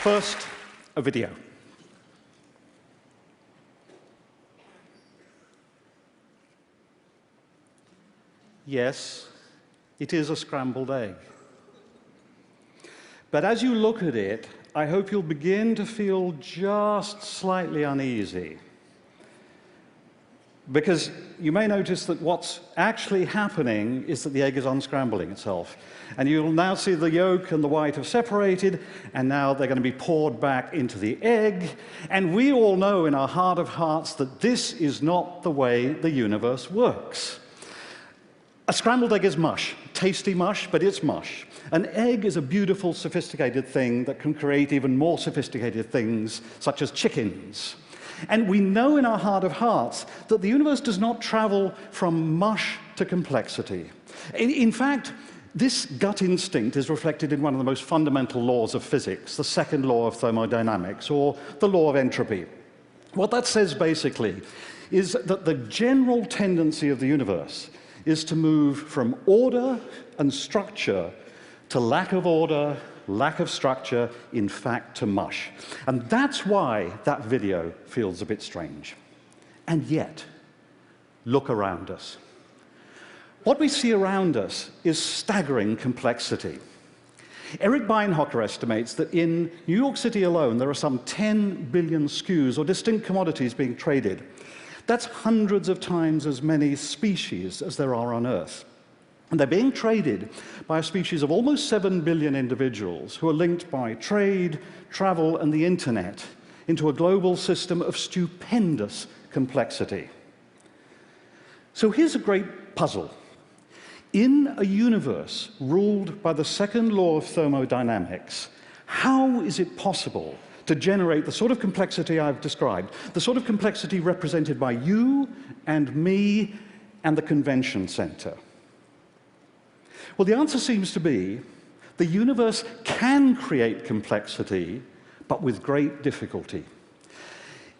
First, a video. Yes, it is a scrambled egg. But as you look at it, I hope you'll begin to feel just slightly uneasy. Because you may notice that what's actually happening is that the egg is unscrambling itself. And you'll now see the yolk and the white have separated, and now they're going to be poured back into the egg. And we all know in our heart of hearts that this is not the way the universe works. A scrambled egg is mush, tasty mush, but it's mush. An egg is a beautiful, sophisticated thing that can create even more sophisticated things, such as chickens. And we know in our heart of hearts that the universe does not travel from mush to complexity. In fact, this gut instinct is reflected in one of the most fundamental laws of physics, the second law of thermodynamics, or the law of entropy. What that says, basically, is that the general tendency of the universe is to move from order and structure to lack of order, lack of structure, in fact, to mush. And that's why that video feels a bit strange. And yet, look around us. What we see around us is staggering complexity. Eric Beinhocker estimates that in New York City alone, there are some 10 billion SKUs, or distinct commodities, being traded. That's hundreds of times as many species as there are on Earth. And they're being traded by a species of almost 7 billion individuals who are linked by trade, travel, and the internet into a global system of stupendous complexity. So here's a great puzzle. In a universe ruled by the second law of thermodynamics, how is it possible to generate the sort of complexity I've described, the sort of complexity represented by you and me and the convention center? Well, the answer seems to be the universe can create complexity, but with great difficulty.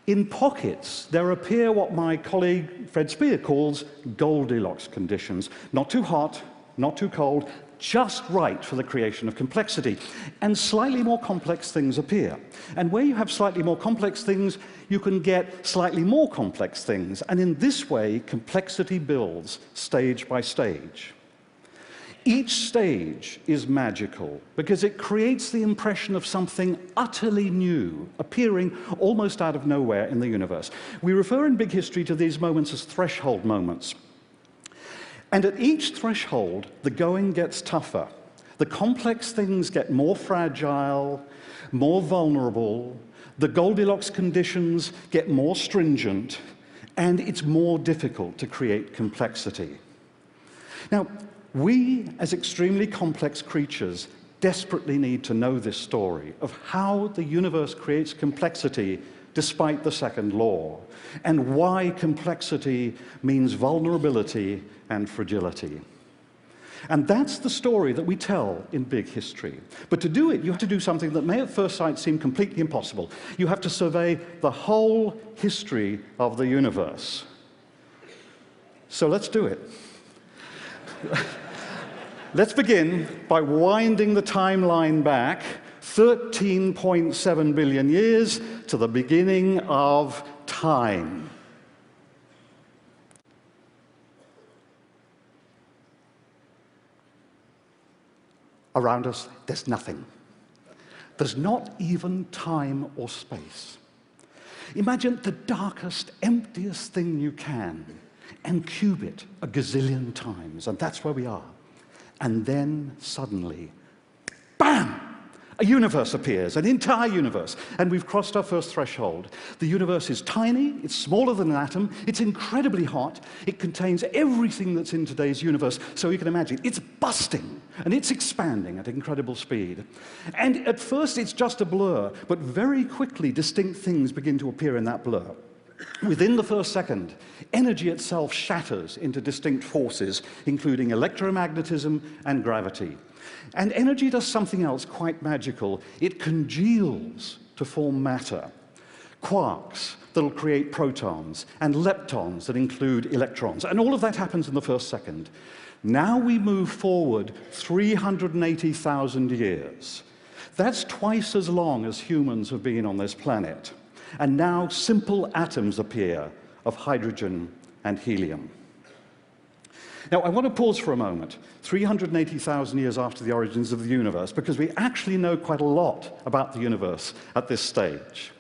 In pockets, there appear what my colleague Fred Spear calls Goldilocks conditions. Not too hot, not too cold, just right for the creation of complexity. And slightly more complex things appear. And where you have slightly more complex things, you can get slightly more complex things. And in this way, complexity builds stage by stage. Each stage is magical because it creates the impression of something utterly new, appearing almost out of nowhere in the universe. We refer in big history to these moments as threshold moments. And at each threshold, the going gets tougher. The complex things get more fragile, more vulnerable, the Goldilocks conditions get more stringent, and it's more difficult to create complexity. Now, we, as extremely complex creatures, desperately need to know this story of how the universe creates complexity despite the second law, and why complexity means vulnerability and fragility. And that's the story that we tell in big history. But to do it, you have to do something that may at first sight seem completely impossible. You have to survey the whole history of the universe. So let's do it. Let's begin by winding the timeline back 13.7 billion years to the beginning of time. Around us, there's nothing. There's not even time or space. Imagine the darkest, emptiest thing you can, and cube it a gazillion times, and that's where we are. And then, suddenly, bam! A universe appears, an entire universe, and we've crossed our first threshold. The universe is tiny, it's smaller than an atom, it's incredibly hot, it contains everything that's in today's universe, so you can imagine it's busting, and it's expanding at incredible speed. And at first, it's just a blur, but very quickly, distinct things begin to appear in that blur. Within the first second, energy itself shatters into distinct forces, including electromagnetism and gravity. And energy does something else quite magical. It congeals to form matter. Quarks that'll create protons, and leptons that include electrons. And all of that happens in the first second. Now we move forward 380,000 years. That's twice as long as humans have been on this planet. And now simple atoms appear of hydrogen and helium. Now, I want to pause for a moment, 380,000 years after the origins of the universe, because we actually know quite a lot about the universe at this stage.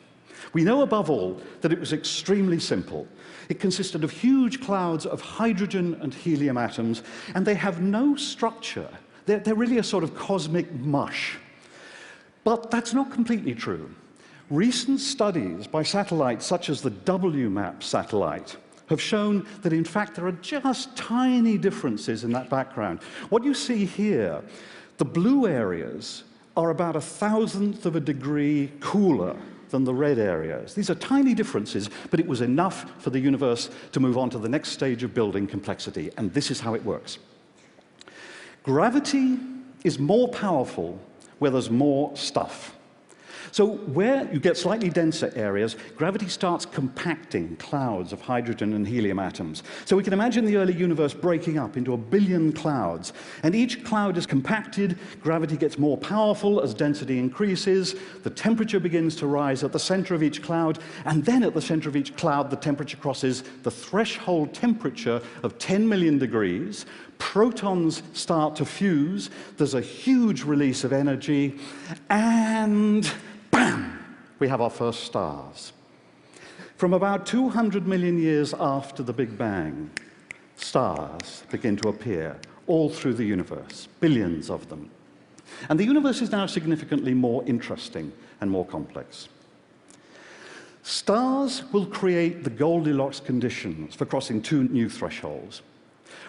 We know, above all, that it was extremely simple. It consisted of huge clouds of hydrogen and helium atoms, and they have no structure. They're really a sort of cosmic mush. But that's not completely true. Recent studies by satellites such as the WMAP satellite have shown that, in fact, there are just tiny differences in that background. What you see here, the blue areas are about 1,000th of a degree cooler than the red areas. These are tiny differences, but it was enough for the universe to move on to the next stage of building complexity, and this is how it works. Gravity is more powerful where there's more stuff. So where you get slightly denser areas, gravity starts compacting clouds of hydrogen and helium atoms. So we can imagine the early universe breaking up into 1 billion clouds, and each cloud is compacted, gravity gets more powerful as density increases, the temperature begins to rise at the center of each cloud, and then at the center of each cloud the temperature crosses the threshold temperature of 10 million degrees, protons start to fuse, there's a huge release of energy, and bam! We have our first stars. From about 200 million years after the Big Bang, stars begin to appear all through the universe, billions of them. And the universe is now significantly more interesting and more complex. Stars will create the Goldilocks conditions for crossing two new thresholds.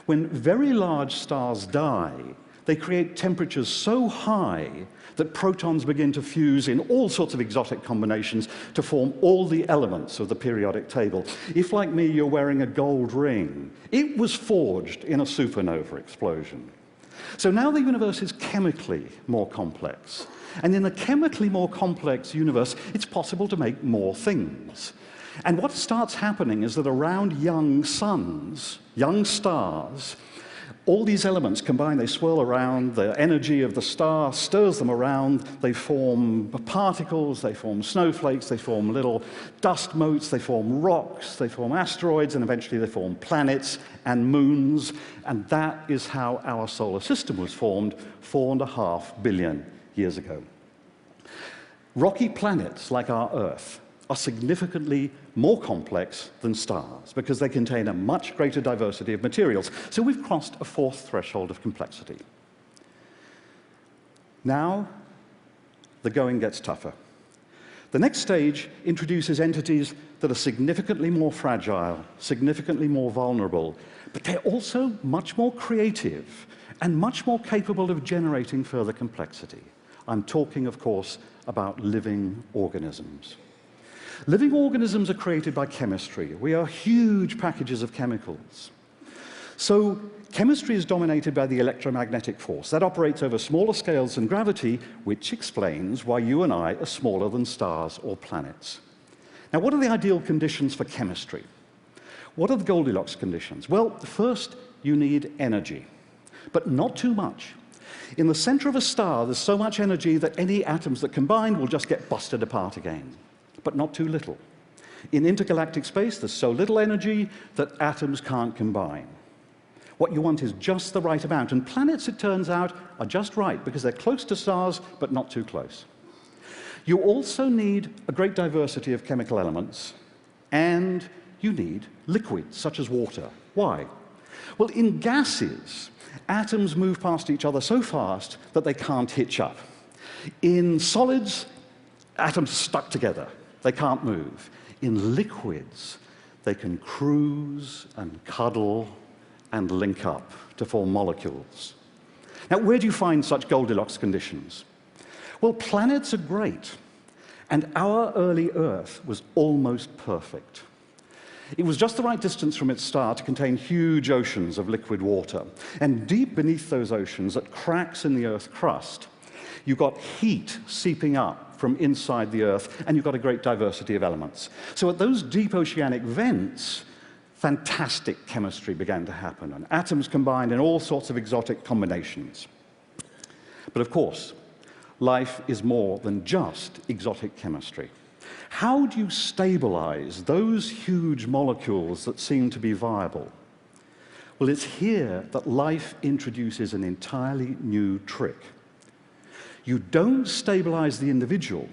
When very large stars die, they create temperatures so high that protons begin to fuse in all sorts of exotic combinations to form all the elements of the periodic table. If, like me, you're wearing a gold ring, it was forged in a supernova explosion. So now the universe is chemically more complex. And in a chemically more complex universe, it's possible to make more things. And what starts happening is that around young suns, young stars, all these elements combine, they swirl around, the energy of the star stirs them around, they form particles, they form snowflakes, they form little dust motes, they form rocks, they form asteroids, and eventually they form planets and moons, and that is how our solar system was formed 4.5 billion years ago. Rocky planets like our Earth are significantly more complex than stars because they contain a much greater diversity of materials. So we've crossed a fourth threshold of complexity. Now, the going gets tougher. The next stage introduces entities that are significantly more fragile, significantly more vulnerable, but they're also much more creative and much more capable of generating further complexity. I'm talking, of course, about living organisms. Living organisms are created by chemistry. We are huge packages of chemicals. So chemistry is dominated by the electromagnetic force. That operates over smaller scales than gravity, which explains why you and I are smaller than stars or planets. Now, what are the ideal conditions for chemistry? What are the Goldilocks conditions? Well, first, you need energy, but not too much. In the center of a star, there's so much energy that any atoms that combine will just get busted apart again, but not too little. In intergalactic space, there's so little energy that atoms can't combine. What you want is just the right amount, and planets, it turns out, are just right because they're close to stars, but not too close. You also need a great diversity of chemical elements, and you need liquids, such as water. Why? Well, in gases, atoms move past each other so fast that they can't hitch up. In solids, atoms are stuck together. They can't move. In liquids, they can cruise and cuddle and link up to form molecules. Now, where do you find such Goldilocks conditions? Well, planets are great, and our early Earth was almost perfect. It was just the right distance from its star to contain huge oceans of liquid water. And deep beneath those oceans, at cracks in the Earth's crust, you've got heat seeping up from inside the Earth, and you've got a great diversity of elements. So at those deep oceanic vents, fantastic chemistry began to happen, and atoms combined in all sorts of exotic combinations. But of course, life is more than just exotic chemistry. How do you stabilize those huge molecules that seem to be viable? Well, it's here that life introduces an entirely new trick. You don't stabilize the individual,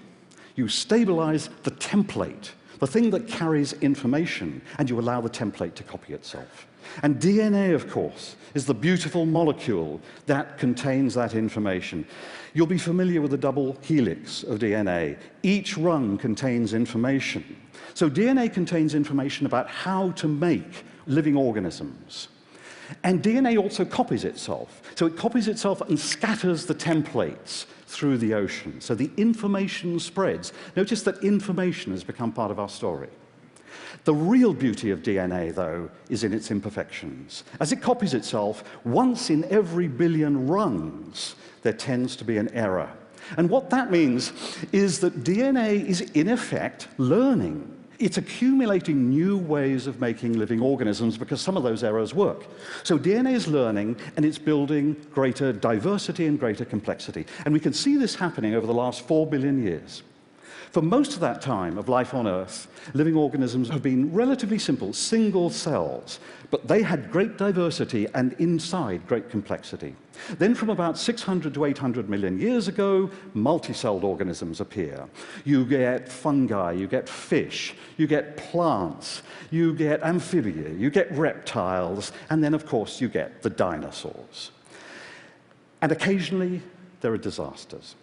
you stabilize the template, the thing that carries information, and you allow the template to copy itself. And DNA, of course, is the beautiful molecule that contains that information. You'll be familiar with the double helix of DNA. Each rung contains information. So DNA contains information about how to make living organisms. And DNA also copies itself. So it copies itself and scatters the templates through the ocean. So the information spreads. Notice that information has become part of our story. The real beauty of DNA, though, is in its imperfections. As it copies itself, once in every billion rungs, there tends to be an error. And what that means is that DNA is, in effect, learning. It's accumulating new ways of making living organisms because some of those errors work. So DNA is learning, and it's building greater diversity and greater complexity. And we can see this happening over the last 4 billion years. For most of that time of life on Earth, living organisms have been relatively simple, single cells, but they had great diversity and inside great complexity. Then from about 600 to 800 million years ago, multi-celled organisms appear. You get fungi, you get fish, you get plants, you get amphibia, you get reptiles, and then, of course, you get the dinosaurs. And occasionally, there are disasters.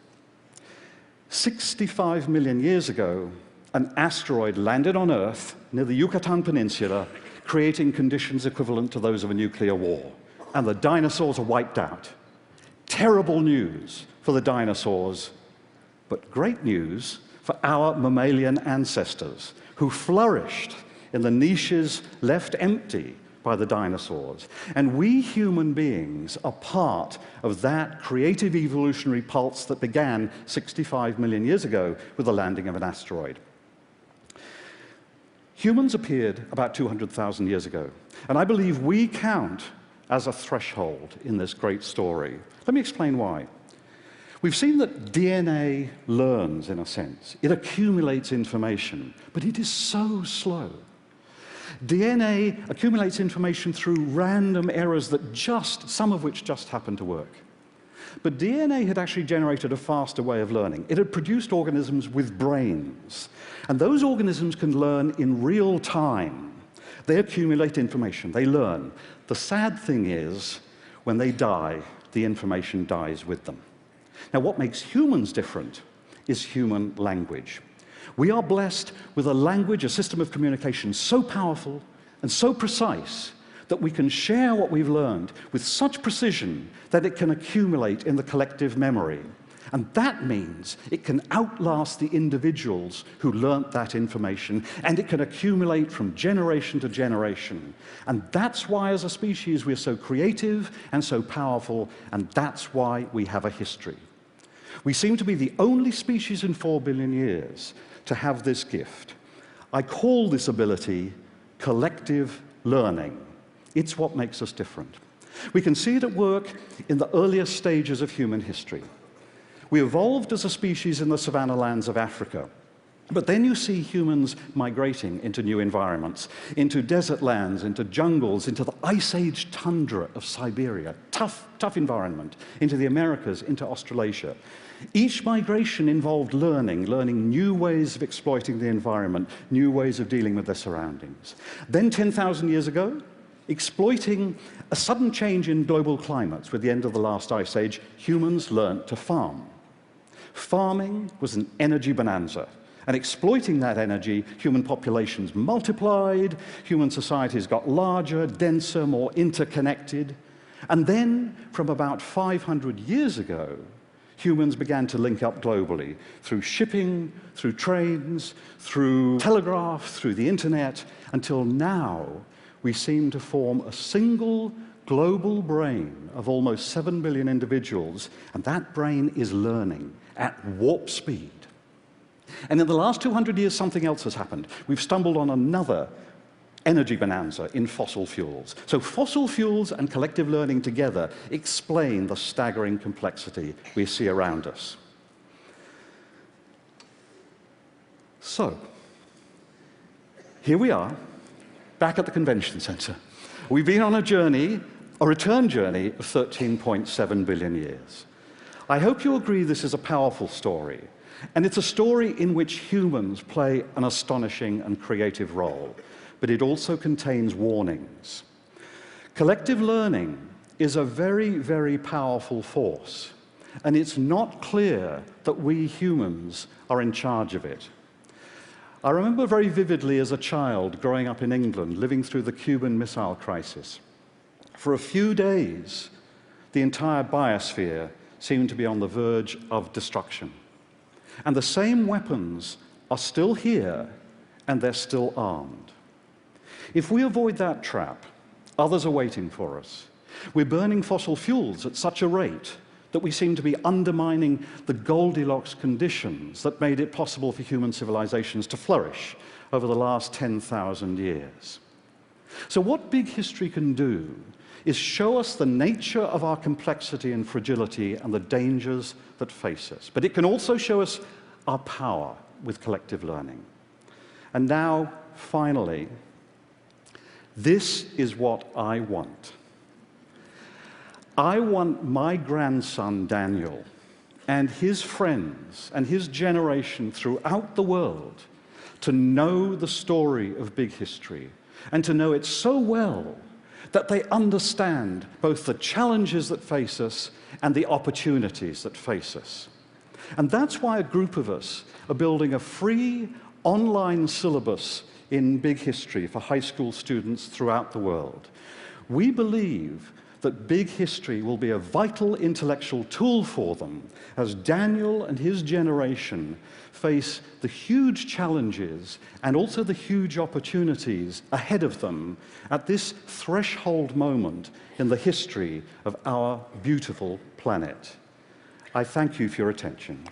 65 million years ago, an asteroid landed on Earth near the Yucatan Peninsula, creating conditions equivalent to those of a nuclear war. And the dinosaurs are wiped out. Terrible news for the dinosaurs, but great news for our mammalian ancestors, who flourished in the niches left empty by the dinosaurs. And we human beings are part of that creative evolutionary pulse that began 65 million years ago with the landing of an asteroid. Humans appeared about 200,000 years ago, and I believe we count as a threshold in this great story. Let me explain why. We've seen that DNA learns, in a sense. It accumulates information, but it is so slow. DNA accumulates information through random errors that some of which just happen to work. But DNA had actually generated a faster way of learning. It had produced organisms with brains. And those organisms can learn in real time. They accumulate information, they learn. The sad thing is, when they die, the information dies with them. Now, what makes humans different is human language. We are blessed with a language, a system of communication so powerful and so precise that we can share what we've learned with such precision that it can accumulate in the collective memory. And that means it can outlast the individuals who learnt that information, and it can accumulate from generation to generation. And that's why, as a species, we're so creative and so powerful, and that's why we have a history. We seem to be the only species in 4 billion years to have this gift. I call this ability collective learning. It's what makes us different. We can see it at work in the earliest stages of human history. We evolved as a species in the savanna lands of Africa. But then you see humans migrating into new environments, into desert lands, into jungles, into the ice age tundra of Siberia, tough environment, into the Americas, into Australasia. Each migration involved learning new ways of exploiting the environment, new ways of dealing with their surroundings. Then 10,000 years ago, exploiting a sudden change in global climates with the end of the last ice age, humans learned to farm. Farming was an energy bonanza. And exploiting that energy, human populations multiplied, human societies got larger, denser, more interconnected. And then, from about 500 years ago, humans began to link up globally through shipping, through trains, through telegraph, through the internet, until now we seem to form a single global brain of almost 7 billion individuals, and that brain is learning at warp speed. And in the last 200 years, something else has happened. We've stumbled on another energy bonanza in fossil fuels. So fossil fuels and collective learning together explain the staggering complexity we see around us. So, here we are, back at the convention center. We've been on a journey, a return journey of 13.7 billion years. I hope you agree this is a powerful story, and it's a story in which humans play an astonishing and creative role, but it also contains warnings. Collective learning is a very, very powerful force, and it's not clear that we humans are in charge of it. I remember very vividly as a child growing up in England, living through the Cuban Missile Crisis. For a few days, the entire biosphere seemed to be on the verge of destruction. And the same weapons are still here, and they're still armed. If we avoid that trap, others are waiting for us. We're burning fossil fuels at such a rate that we seem to be undermining the Goldilocks conditions that made it possible for human civilizations to flourish over the last 10,000 years. So what big history can do is show us the nature of our complexity and fragility and the dangers that face us. But it can also show us our power with collective learning. And now, finally, this is what I want. I want my grandson, Daniel, and his friends and his generation throughout the world to know the story of big history and to know it so well that they understand both the challenges that face us and the opportunities that face us. And that's why a group of us are building a free online syllabus in big history for high school students throughout the world. We believe that big history will be a vital intellectual tool for them as Daniel and his generation face the huge challenges and also the huge opportunities ahead of them at this threshold moment in the history of our beautiful planet. I thank you for your attention.